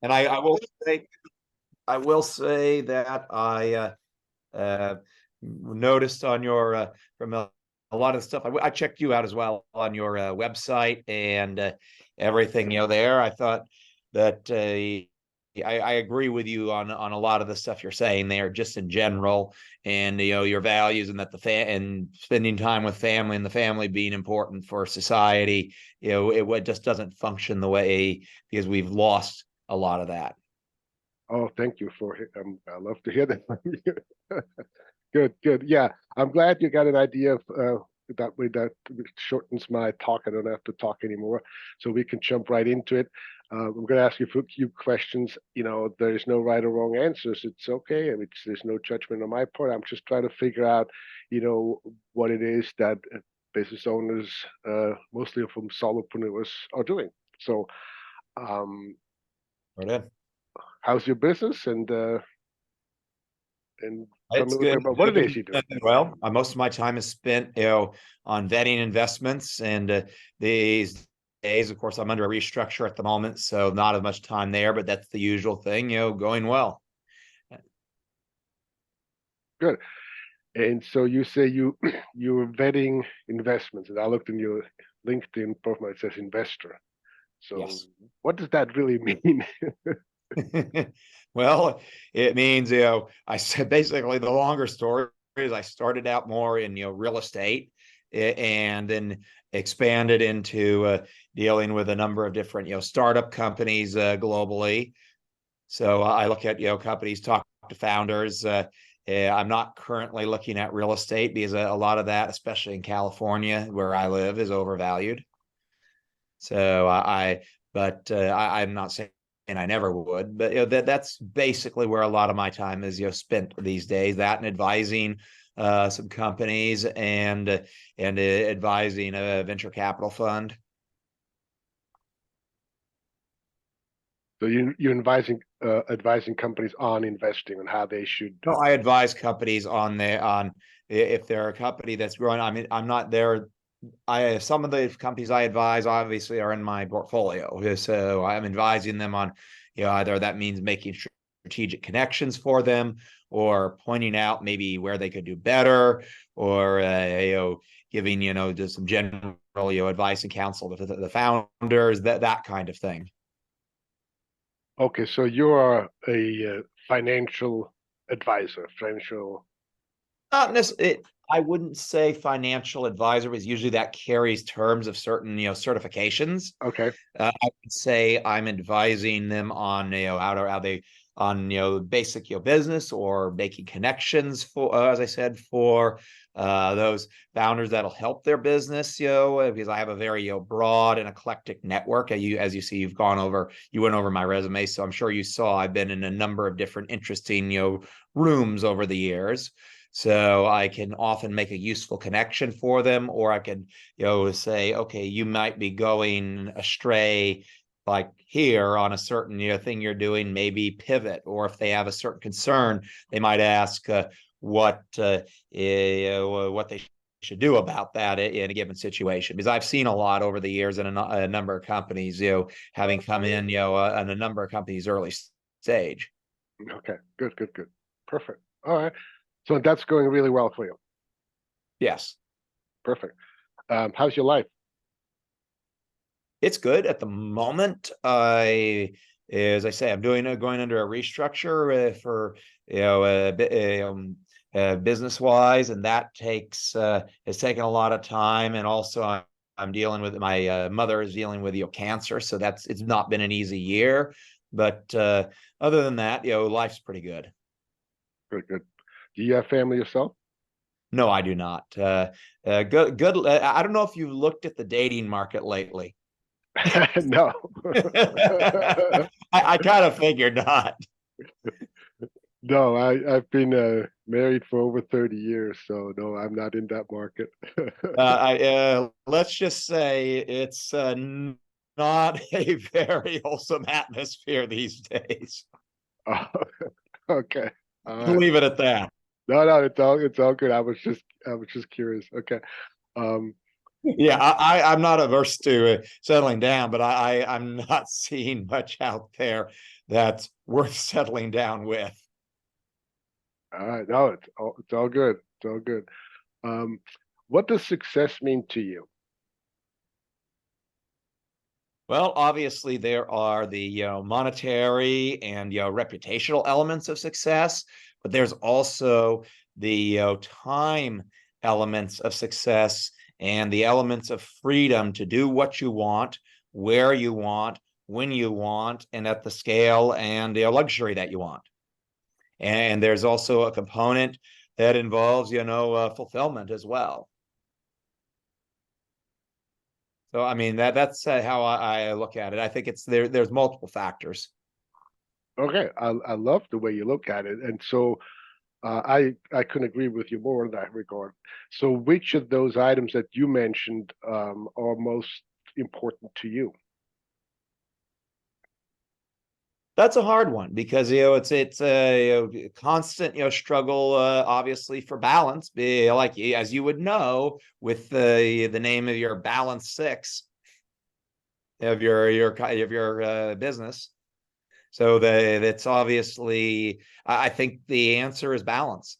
And I will say that I uh, noticed on your from a lot of the stuff. I checked you out as well on your website and everything. There, I thought that I agree with you on a lot of the stuff you're saying there, just in general, and your values, and that and spending time with family, and the family being important for society. It just doesn't function the way, because we've lost a lot of that. Oh, thank you for I love to hear that from you. Good, good. Yeah, I'm glad you got an idea of that way. That shortens my talk. I don't have to talk anymore, so we can jump right into it. I'm going to ask you a few questions. There's no right or wrong answers. It's okay. I mean, there's no judgment on my part. I'm just trying to figure out, what it is that business owners, mostly from solopreneurs, are doing. So, um, Right. how's your business? And tell me a It's little bit good. about what it is you do. Well, most of my time is spent, on vetting investments, and these days, of course, I'm under a restructure at the moment, so not as much time there. But that's the usual thing, going well. Good. And so you say you're vetting investments, and I looked in your LinkedIn profile. It says investor. So Yes. what does that really mean? Well, it means, I said basically the longer story is I started out more in, real estate, and then expanded into dealing with a number of different, startup companies globally. So I look at, companies, talk to founders. I'm not currently looking at real estate, because a lot of that, especially in California, where I live, is overvalued. So I'm not saying I never would, but that's basically where a lot of my time is, spent these days. That, and advising some companies, and advising a venture capital fund. So you're advising companies on investing, on how they should. No, I advise companies on if they're a company that's growing. I mean, I'm not there. Some of the companies I advise obviously are in my portfolio, so I'm advising them on, either that means making strategic connections for them, or pointing out maybe where they could do better, or giving just some general advice and counsel to the founders, that kind of thing. Okay, so you are a financial advisor, financial. Not necessarily. I wouldn't say financial advisor, because usually that carries terms of certain, certifications. Okay. I would say I'm advising them on, how they on, basic, business, or making connections for, as I said, for those founders that'll help their business, because I have a very, broad and eclectic network. As you see, you went over my resume, so I'm sure you saw I've been in a number of different interesting, rooms over the years. So I can often make a useful connection for them, or I can, say, okay, you might be going astray, like here, on a certain, thing you're doing, maybe pivot. Or if they have a certain concern, they might ask what they should do about that in a given situation. Because I've seen a lot over the years in a number of companies, having come in, in a number of companies early stage. Okay. Good. Good. Good. Perfect. All right. So that's going really well for you. Yes. Perfect. How's your life? It's good at the moment. As I say, I'm going under a restructure for, business wise, and that has taken a lot of time. And also, I'm dealing with, my mother is dealing with, cancer, so it's not been an easy year. But other than that, life's pretty good. Good. Good. Do you have family yourself? No, I do not. Good. Good. I don't know if you've looked at the dating market lately. No. I kind of figured not. No, I've been married for over 30 years, so no, I'm not in that market. Let's just say it's not a very wholesome atmosphere these days. Oh, okay. All right. Leave it at that. No, no, it's all good. I was just curious. Okay. Um, Yeah, I'm not averse to settling down, but I'm not seeing much out there that's worth settling down with. No, it's all good. It's all good. Um, what does success mean to you? Well, obviously there are the monetary and reputational elements of success, but there's also the time elements of success and the elements of freedom to do what you want, where you want, when you want, and at the scale and the luxury that you want. And there's also a component that involves, fulfillment as well. So, I mean, that's how I look at it. I think it's there. There's multiple factors. Okay, I love the way you look at it, and so I couldn't agree with you more in that regard. So, which of those items that you mentioned are most important to you? That's a hard one because it's a constant struggle, obviously for balance. Like as you would know, with the name of your balance six of your business. So that's obviously, I think the answer is balance.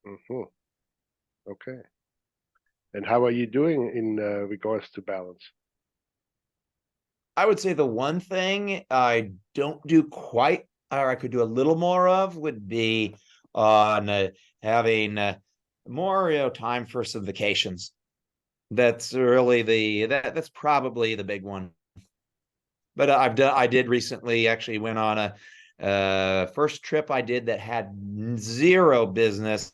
Hmm. Okay, and how are you doing in regards to balance? I would say the one thing I don't do quite, or I could do a little more of, would be on having more time for some vacations. That's really that's probably the big one. But I did recently actually went on a first trip I did that had zero business,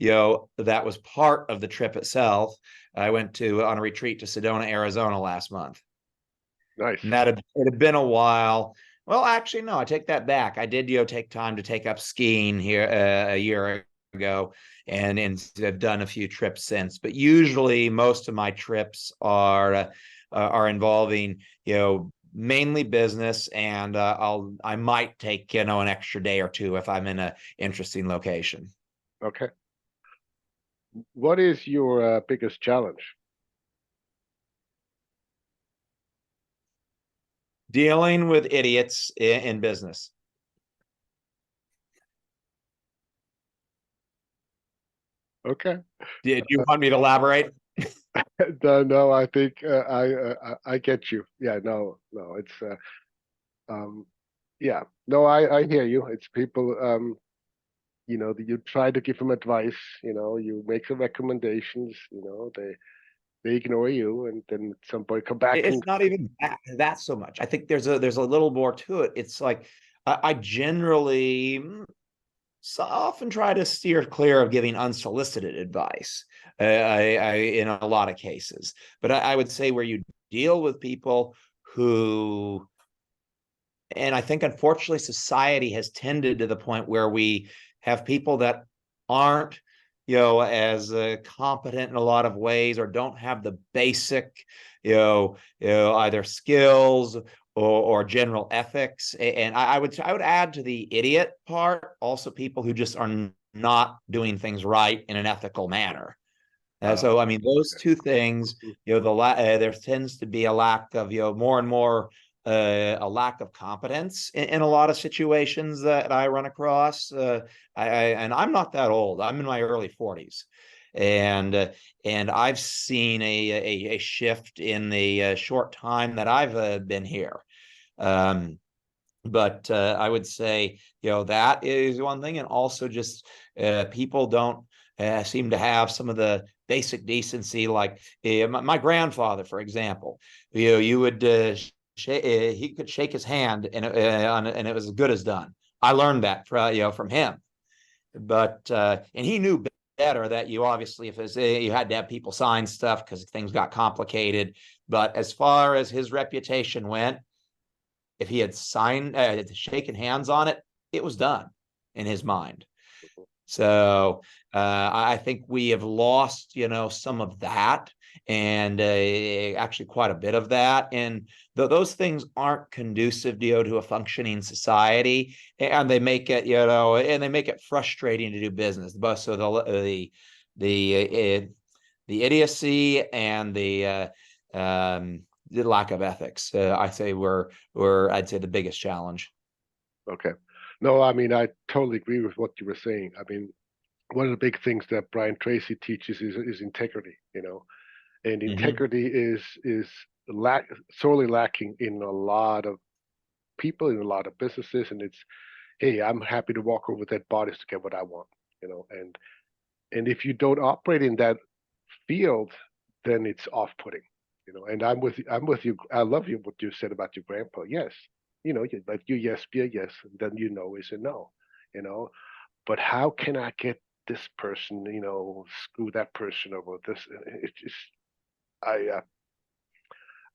that was part of the trip itself. I went to on a retreat to Sedona, Arizona last month. Nice. And it had been a while. Well, actually, no, I take that back. I did, take time to take up skiing here a year ago, and have done a few trips since. But usually, most of my trips are involving, mainly business, and I might take an extra day or two if I'm in a interesting location. Okay. What is your biggest challenge? Dealing with idiots in business. Okay. Did you want me to elaborate? No, I think I get you. Yeah, no, no, it's um, yeah, no, I hear you. It's people, you try to give them advice, you make some recommendations, they ignore you, and then at some point come back It's and not even that so much. I think there's a little more to it. It's like I generally so often try to steer clear of giving unsolicited advice. I in a lot of cases, but I would say where you deal with people who, and I think unfortunately society has tended to the point where we have people that aren't, as competent in a lot of ways, or don't have the basic, either skills or general ethics. And I would add to the idiot part also people who just are not doing things right in an ethical manner. So I mean, those two things, there tends to be a lack of, more and more a lack of competence in a lot of situations that I run across. And I'm not that old. I'm in my early 40s, and and I've seen a shift in the short time that I've been here. Um, but I would say, that is one thing, and also just people don't seem to have some of the basic decency. Like my grandfather, for example, you would he could shake his hand, and it was as good as done. I learned that from him, but and he knew better that you obviously, if you had to have people sign stuff because things got complicated. But as far as his reputation went, if he had signed, shaken hands on it, it was done in his mind. So I think we have lost, some of that, and actually quite a bit of that. And those things aren't conducive, to a functioning society, and they make it, and they make it frustrating to do business. But so the the idiocy and the lack of ethics. I say were I'd say the biggest challenge. Okay. No, I mean, I totally agree with what you were saying. I mean, one of the big things that Brian Tracy teaches is integrity, and Mm-hmm. integrity is sorely lacking in a lot of people, in a lot of businesses, and it's, hey, I'm happy to walk over dead bodies to get what I want, and if you don't operate in that field, then it's off-putting, And I'm with you. I love you what you said about your grandpa. Yes, let your yes be a yes, and then is a no, you know. But how can I get this person, screw that person over this? It's just I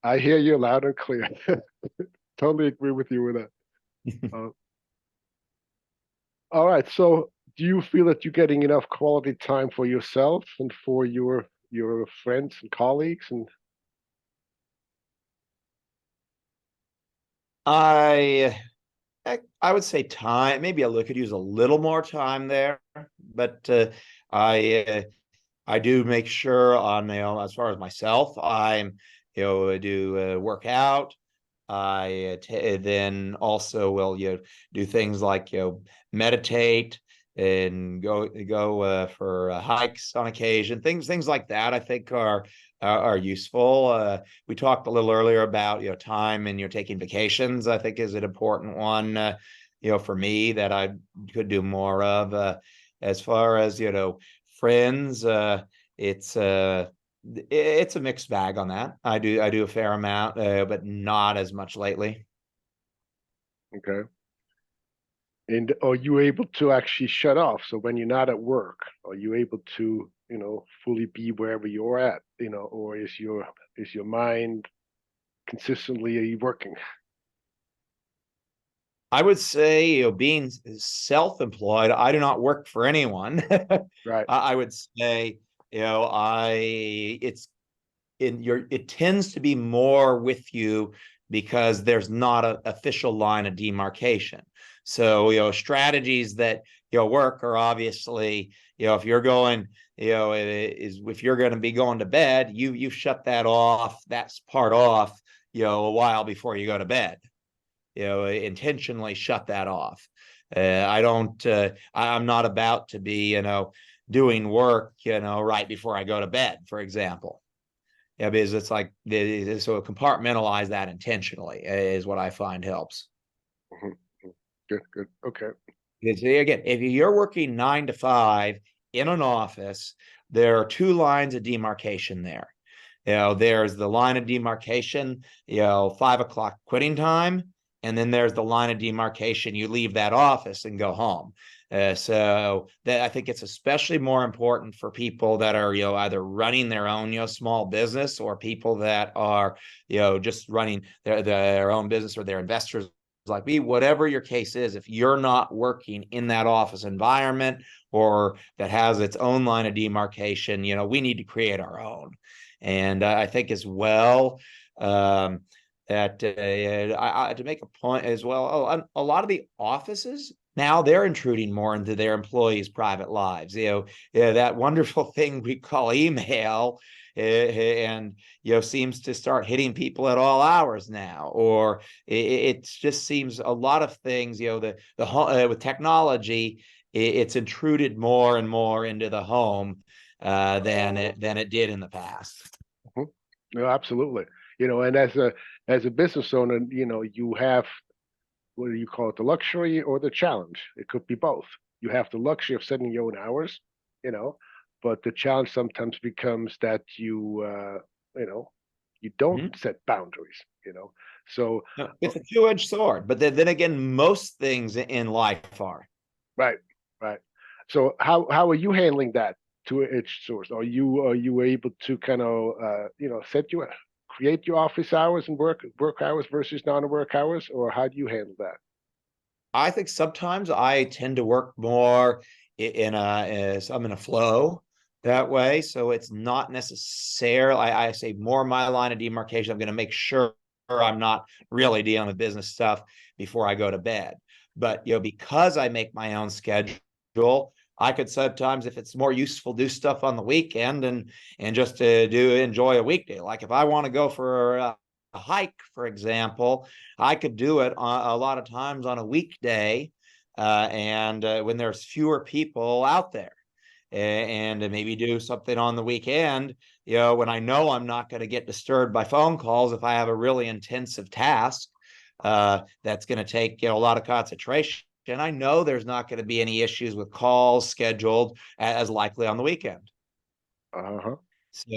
I hear you loud and clear. Totally agree with you with that. Uh, all right, so do you feel that you're getting enough quality time for yourself and for your friends and colleagues? And I I would say time. Maybe I could use a little more time there, but I I do make sure on as far as myself, I do work out. Then also will do things like meditate and go for hikes on occasion. Things like that I think are useful. We talked a little earlier about time and taking vacations. I think is an important one. For me that I could do more of. As far as friends, it's a mixed bag on that. I do a fair amount, but not as much lately. okay, and are you able to actually shut off? So when you're not at work, are you able to, fully be wherever you're at, or is your mind consistently working? I would say, being self-employed, I do not work for anyone. Right. I would say, I it's it tends to be more with you because there's not an official line of demarcation. So, strategies that work are obviously, if you're going, if you're going to be going to bed, you shut that off, that's part off, a while before you go to bed. Intentionally shut that off. I don't. I'm not about to be, doing work, right before I go to bed, for example. Yeah, because it's like so compartmentalize that intentionally is what I find helps. Mhm. Good, good. Okay. Because again, if you're working 9 to 5 in an office, there are two lines of demarcation there. There's the line of demarcation, 5 o'clock quitting time, and then there's the line of demarcation. You leave that office and go home. So that I think it's especially more important for people that are, either running their own, small business, or people that are, just running their own business, or their investors like me, whatever your case is. If you're not working in that office environment or that has its own line of demarcation, we need to create our own. And I think as well, that to make a point as well, a lot of the offices now they're intruding more into their employees' private lives. That wonderful thing we call email, and seems to start hitting people at all hours now. Or it just seems a lot of things. With technology, it's intruded more and more into the home than it did in the past. Mhm. No, absolutely. And as a business owner, you have, what do you call it, the luxury or the challenge? It could be both. You have the luxury of setting your own hours, you know, but the challenge sometimes becomes that you know, you don't Mhm. set boundaries. So, No, uh, it's a two-edged sword, but then again, most things in life are. right, right. So how are you handling that two-edged sword? Are you able to kind of create your office hours and work hours versus non-work hours, or how do you handle that? I think sometimes I tend to work more so I'm in a flow that way. So it's not necessarily, I say more my line of demarcation. I'm going to make sure I'm not really dealing with business stuff before I go to bed. But, because I make my own schedule, I could sometimes, if it's more useful, do stuff on the weekend and just to enjoy a weekday. Like if I want to go for a hike, for example, I could do it a lot of times on a weekday, and when there's fewer people out there, and maybe do something on the weekend, when I know I'm not going to get disturbed by phone calls if I have a really intensive task that's going to take a lot of concentration. And I know there's not going to be any issues with calls scheduled as likely on the weekend. Uh-huh. So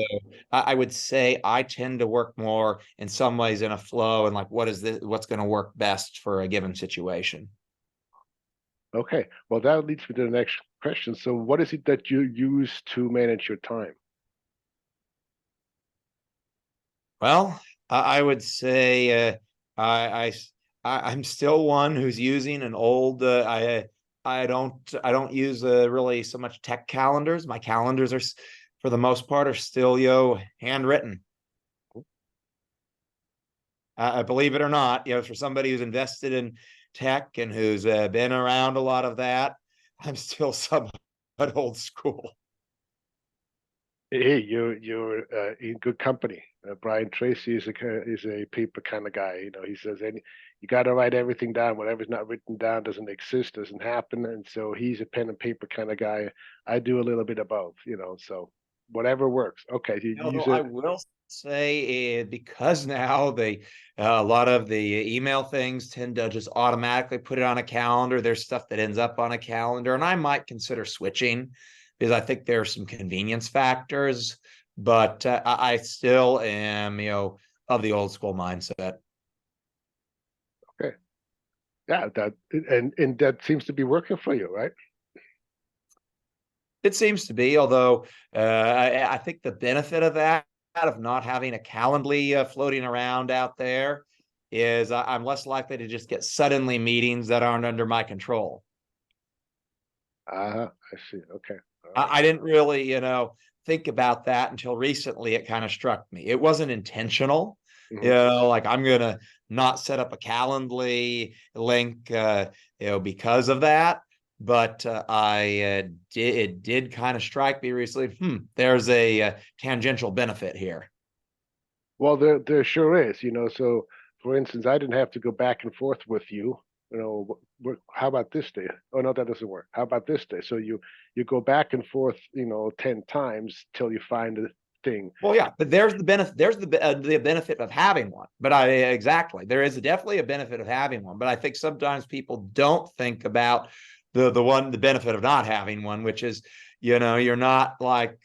I would say I tend to work more in some ways in a flow and like what's going to work best for a given situation. Okay. Well, that leads me to the next question. So what is it that you use to manage your time? Well, I would say I, I'm still one who's using an old. I don't use really so much tech calendars. My calendars are, for the most part, are still handwritten. Believe it or not, for somebody who's invested in tech and who's been around a lot of that, I'm still somewhat old school. Hey, you're in good company. Brian Tracy is a paper kind of guy. You know, he says you got to write everything down. Whatever's not written down doesn't exist, doesn't happen. And so he's a pen and paper kind of guy. I do a little bit of both. You know, so whatever works. Okay, you Although use I it. will say, because now a lot of the email things tend to just automatically put it on a calendar. There's stuff that ends up on a calendar, and I might consider switching because I think there are some convenience factors. But I still am, of the old school mindset. Okay, yeah, and that seems to be working for you, right? It seems to be, although I think the benefit of that, of not having a Calendly floating around out there, is I'm less likely to just get suddenly meetings that aren't under my control. I see. Okay, all right. I didn't really, think about that until recently. It kind of struck me. It wasn't intentional, Mhm. like I'm gonna not set up a Calendly link, because of that. But it did kind of strike me recently. There's a tangential benefit here. Well, there sure is, you know. So, for instance, I didn't have to go back and forth with you. You know, how about this day? Oh no, that doesn't work. How about this day? So you go back and forth, you know, 10 times till you find a thing. Well, yeah, but there's the benefit. There's the benefit of having one. But exactly, there is definitely a benefit of having one. But I think sometimes people don't think about the benefit of not having one, which is, you're not like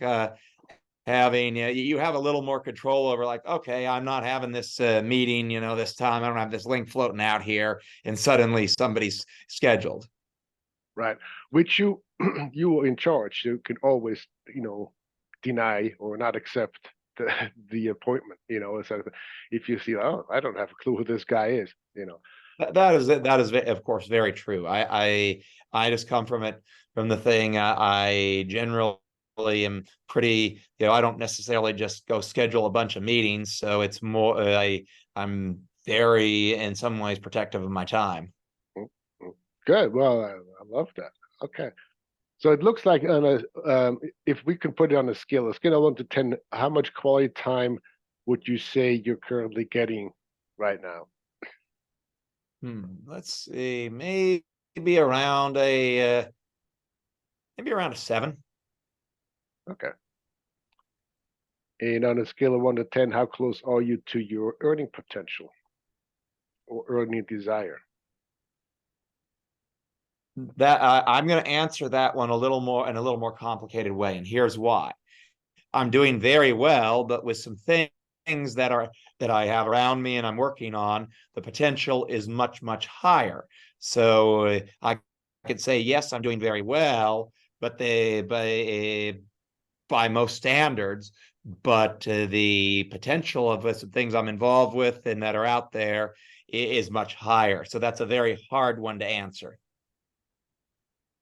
having, you have a little more control over, like, okay, I'm not having this meeting, this time. I don't have this link floating out here, and suddenly somebody's scheduled. Right? Which you are in charge. You can always, you know, deny or not accept the appointment. You know, so if you see, oh, I don't have a clue who this guy is. You know, That is of course very true. I just come from the thing. I generally am pretty, I don't necessarily just go schedule a bunch of meetings. So it's more, I'm very, in some ways, protective of my time. Mm, mm. Good. Well, I love that. Okay. So it looks like on if we can put it on a scale of 1 to 10, how much quality time would you say you're currently getting right now? Let's see, maybe around a 7. Okay. And on a scale of 1 to 10, how close are you to your earning potential or earning desire? That I'm going to answer that one a little more in a little more complicated way, and here's why. I'm doing very well, but with some things that I have around me and I'm working on, the potential is much, much higher. So I could say, yes, I'm doing very well, but by most standards, but the potential of some things I'm involved with and that are out there is much higher. So that's a very hard one to answer.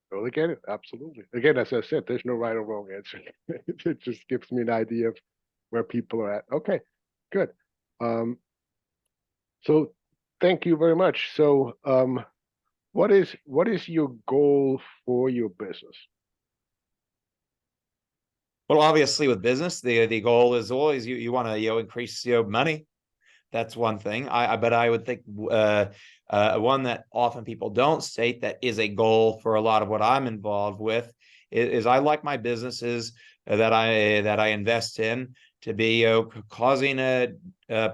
Totally get it. Absolutely. Again, as I said, there's no right or wrong answer. It just gives me an idea of where people are at. Okay, good. Um, so thank you very much. So what is your goal for your business? Well, obviously with business, the goal is always you want to increase money. That's one thing. But I would think one that often people don't state that is a goal for a lot of what I'm involved with is I like my businesses that I invest in to be causing a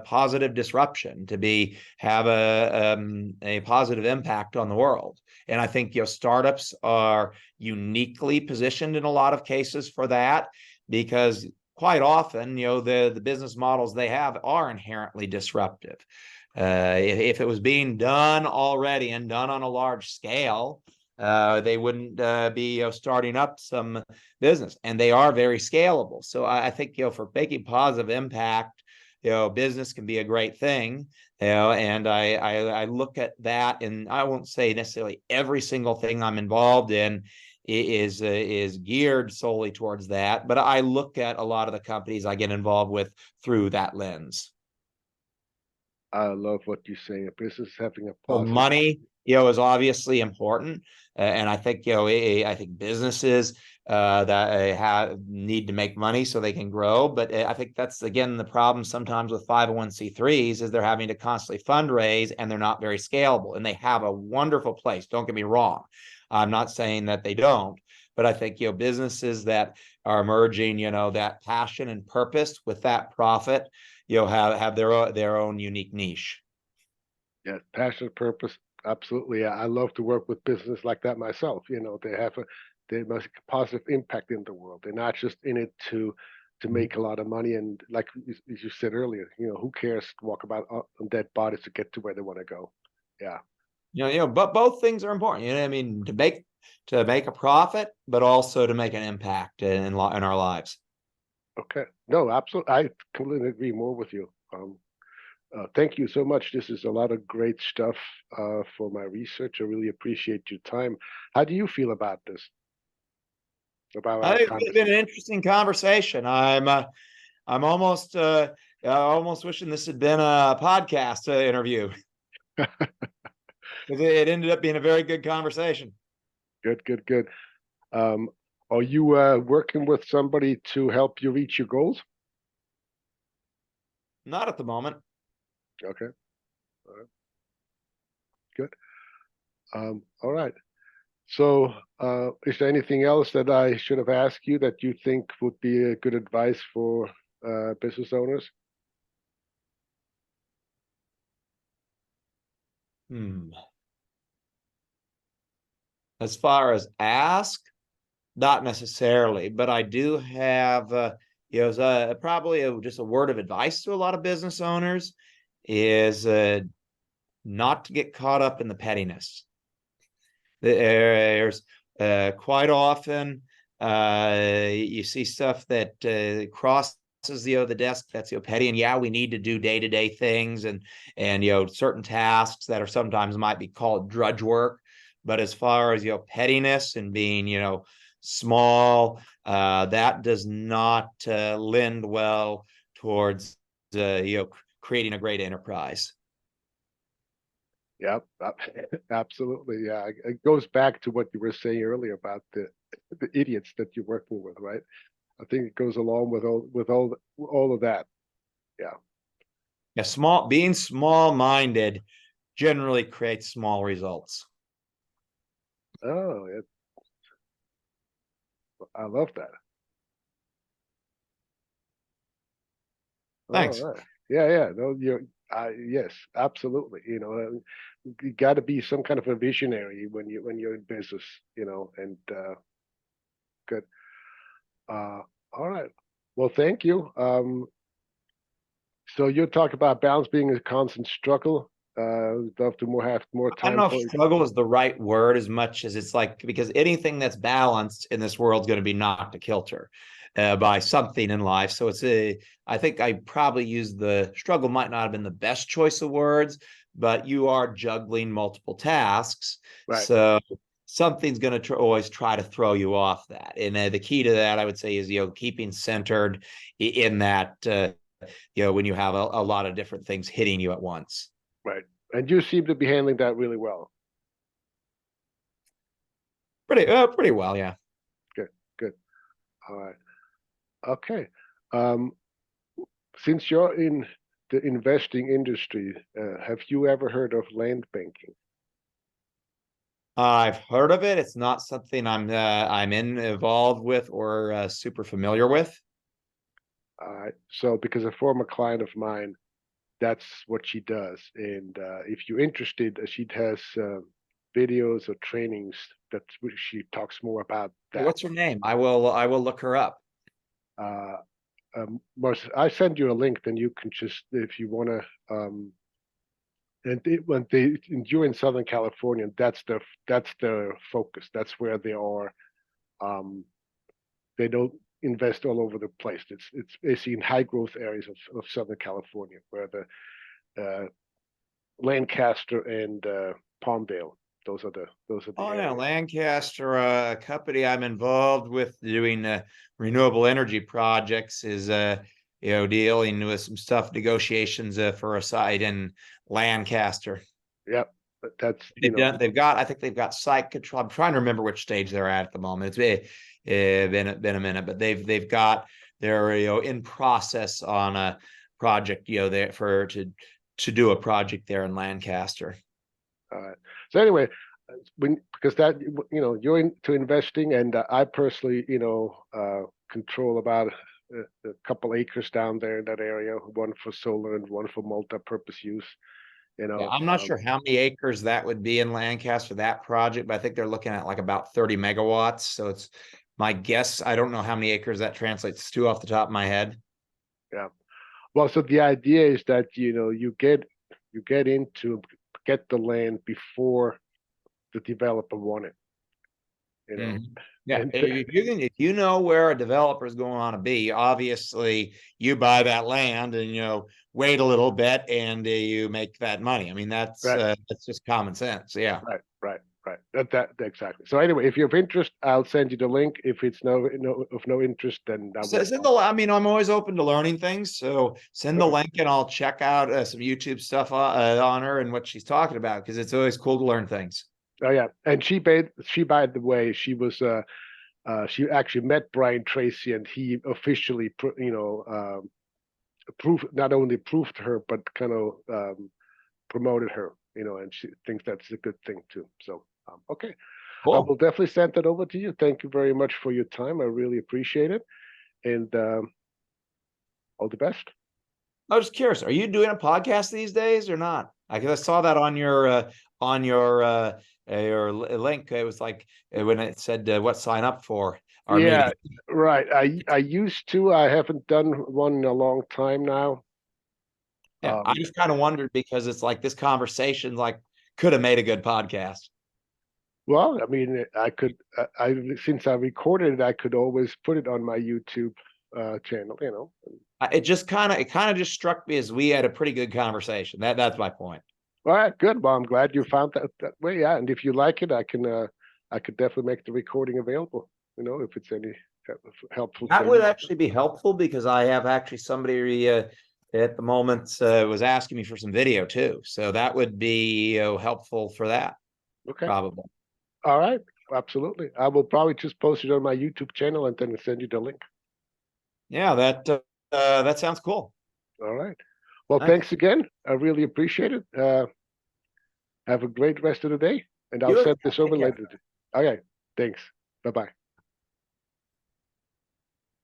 positive disruption, to be have a positive impact on the world. And I think startups are uniquely positioned in a lot of cases for that, because quite often, the business models they have are inherently disruptive. If it was being done already and done on a large scale, they wouldn't be starting up some business, and they are very scalable. So I think for making positive impact, business can be a great thing. And I look at that, and I won't say necessarily every single thing I'm involved in is geared solely towards that, but I look at a lot of the companies I get involved with through that lens. I love what you say. A business having a So positive. money, is obviously important, and I think I think businesses that need to make money so they can grow. But I think that's again the problem sometimes with 501(c)(3)s is they're having to constantly fundraise and they're not very scalable. And they have a wonderful place. Don't get me wrong. I'm not saying that they don't, but I think businesses that are merging that passion and purpose with that profit, have their own unique niche. Yeah, passion, purpose, absolutely. I love to work with business like that myself. They make a positive impact in the world. They're not just in it to make a lot of money. And like you said earlier, who cares to walk about on dead bodies to get to where they want to go? Yeah. But both things are important. I mean, to make a profit, but also to make an impact in our lives. Okay. No, absolutely. I completely agree more with you. Thank you so much. This is a lot of great stuff for my research. I really appreciate your time. How do you feel about this? About our It's been an conversation? interesting conversation. I'm almost wishing this had been a podcast interview, because it ended up being a very good conversation. Good, good, good. Um, are you working with somebody to help you reach your goals? Not at the moment. Okay, all right, good. All right. So, is there anything else that I should have asked you that you think would be a good advice for business owners? Hmm. As far as ask, not necessarily, but I do have, probably just a word of advice to a lot of business owners is not to get caught up in the pettiness. There's quite often you see stuff that crosses the desk that's petty, and yeah, we need to do day-to-day things and certain tasks that are sometimes might be called drudge work. But as far as pettiness and being small, that does not lend well towards creating a great enterprise. Yep, absolutely. Yeah, it goes back to what you were saying earlier about the idiots that you're working with, right? I think it goes along with all of that. Yeah. Yeah, being small-minded generally creates small results. Oh, I love that. All Thanks. right. Yeah, yeah. No, yes, absolutely. You got to be some kind of a visionary when you're in business, and good. All right. Well, thank you. So you talk about balance being a constant struggle. Love to have more I don't time know if for. struggle is the right word as much as it's like, because anything that's balanced in this world is going to be knocked to kilter by something in life. So I think I probably use the struggle might not have been the best choice of words, but you are juggling multiple tasks. Right. So something's going to always try to throw you off that. And the key to that, I would say, is, keeping centered in that, when you have a lot of different things hitting you at once. Right. And you seem to be handling that really well. Pretty well, yeah. Good. Good. All right. Okay. Um, since you're in the investing industry, have you ever heard of land banking? I've heard of it. It's not something I'm involved with or super familiar with. So because a former client of mine, that's what she does. And if you're interested, she has videos or trainings that she talks more about Hey, that. what's her name? I will look her up. Uh, I send you a link, then you can just, if you want to, when you're in Southern California, that's the focus. That's where they are. Um, they don't invest all over the place. It's basically in high growth areas of Southern California, where the Lancaster and Palmdale. Those are the Oh yeah, areas. Lancaster, a company I'm involved with doing renewable energy projects is dealing with some stuff negotiations for a site in Lancaster. Yep, but that's I think they've got site control. I'm trying to remember which stage they're at the moment. It's been a minute, but they're in process on a project there to do a project there in Lancaster. so anyway. Because that you're into investing, and I personally control about a couple acres down there in that area, one for solar and one for multi-purpose use. Yeah, I'm not sure how many acres that would be in Lancaster, that project, but I think they're looking at like about 30 megawatts. So it's my guess. I don't know how many acres that translates to off the top of my head. Yeah. Well, so the idea is that you get the land before the developer want it. Yeah, And if you know where a developer is going to be, obviously you buy that land and wait a little bit and you make that money. I mean right, that's just common sense. Yeah. right. That exactly. So anyway, if you're of interest, I'll send you the link. If it's of no interest, then I So won't. send the. I mean, I'm always open to learning things. So send the link and I'll check out some YouTube stuff on her and what she's talking about because it's always cool to learn things. Oh yeah, and by the way, she actually met Brian Tracy, and he officially approved, not only approved her but kind of promoted her, and she thinks that's a good thing too. So okay, I will Cool. definitely send that over to you. Thank you very much for your time. I really appreciate it, and all the best. I was curious, are you doing a podcast these days or not? I guess I saw that on your link. It was like when it said what sign up for our Yeah, meeting. right. I used to. I haven't done one in a long time now. Yeah, I just kind of wondered because it's like this conversation like could have made a good podcast. Well, I mean, I could. Since I recorded it, I could always put it on my YouTube channel. It kind of just struck me as we had a pretty good conversation. That's my point. All right, good. Well, I'm glad you found that way. Yeah, and if you like it, I could definitely make the recording available. If it's any helpful That for would you. actually be helpful because I have actually somebody at the moment was asking me for some video too. So that would be helpful for that, Okay. probably. All right. Absolutely. I will probably just post it on my YouTube channel and then send you the link. Yeah, that sounds cool. All right. Well, Thanks. thanks again. I really appreciate it. Have a great rest of the day, and I'll You send this over take care. later. Okay. Thanks. Bye bye.